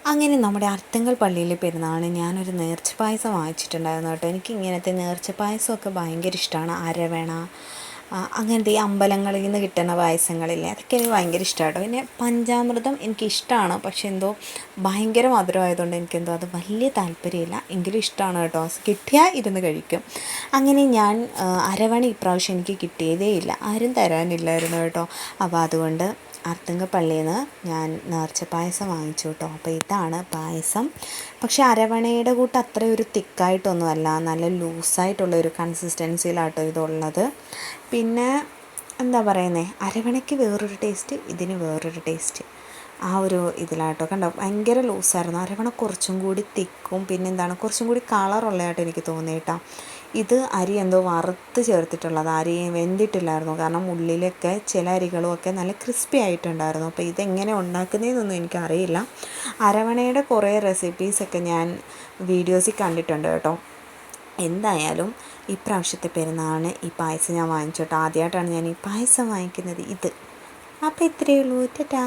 അങ്ങനെ നമ്മുടെ അർത്തുങ്കൽ പള്ളിയിലെ പെരുന്നാളിന് ഞാനൊരു നേർച്ച പായസം വാങ്ങിച്ചിട്ടുണ്ടായിരുന്നു കേട്ടോ. എനിക്ക് ഇങ്ങനത്തെ നേർച്ച പായസമൊക്കെ ഭയങ്കര ഇഷ്ടമാണ്. അരവണ അങ്ങനത്തെ ഈ അമ്പലങ്ങളിൽ നിന്ന് കിട്ടുന്ന പായസങ്ങളില്ലേ, അതൊക്കെ എനിക്ക് ഭയങ്കര ഇഷ്ടമാണ് കേട്ടോ. പിന്നെ പഞ്ചാമൃതം എനിക്കിഷ്ടമാണ്, പക്ഷെ എന്തോ ഭയങ്കര മധുരമായതുകൊണ്ട് എനിക്കെന്തോ അത് വലിയ താല്പര്യമില്ല. എങ്കിലും ഇഷ്ടമാണ് കേട്ടോ, കിട്ടിയാൽ ഇരുന്ന് കഴിക്കും. അങ്ങനെ ഞാൻ അരവണ ഇപ്രാവശ്യം എനിക്ക് കിട്ടിയതേ ഇല്ല, ആരും തരാനില്ലായിരുന്നു കേട്ടോ. അപ്പോൾ അതുകൊണ്ട് അർത്തുങ്കൽ പള്ളിയിൽ നിന്ന് ഞാൻ നേർച്ച പായസം വാങ്ങിച്ചു കേട്ടോ. അപ്പോൾ ഇതാണ് പായസം. പക്ഷേ അരവണയുടെ കൂട്ട് അത്ര ഒരു തിക്കായിട്ടൊന്നുമല്ല, നല്ല ലൂസായിട്ടുള്ള ഒരു കൺസിസ്റ്റൻസിയിലാട്ടോ ഇതുള്ളത്. പിന്നെ എന്താ പറയുന്നത്, അരവണയ്ക്ക് വേറൊരു ടേസ്റ്റ്, ഇതിന് വേറൊരു ടേസ്റ്റ്. ആ ഒരു ഇതിലാട്ടോ. കണ്ടോ, ഭയങ്കര ലൂസായിരുന്നു. അരവണ കുറച്ചും കൂടി തിക്കും, പിന്നെ എന്താണ് കുറച്ചും കൂടി കളറുള്ളതായിട്ട് എനിക്ക് തോന്നി കേട്ടോ. ഇത് അരി എന്തോ വറുത്ത് ചേർത്തിട്ടുള്ളത്, അരി വെന്തിട്ടില്ലായിരുന്നു. കാരണം ഉള്ളിലൊക്കെ ചില അരികളുമൊക്കെ നല്ല ക്രിസ്പി ആയിട്ടുണ്ടായിരുന്നു. അപ്പോൾ ഇതെങ്ങനെ ഉണ്ടാക്കുന്നതെന്നൊന്നും എനിക്കറിയില്ല. അരവണയുടെ കുറേ റെസിപ്പീസൊക്കെ ഞാൻ വീഡിയോസിൽ കണ്ടിട്ടുണ്ട് കേട്ടോ. എന്തായാലും ഇപ്രാവശ്യത്തെ പെരുന്നാളിന് ഈ പായസം ഞാൻ വാങ്ങിച്ചു കേട്ടോ. ആദ്യമായിട്ടാണ് ഞാൻ ഈ പായസം വാങ്ങിക്കുന്നത്. അപ്പോൾ ഇത്രയേ ഉള്ളൂ. ടാറ്റാ.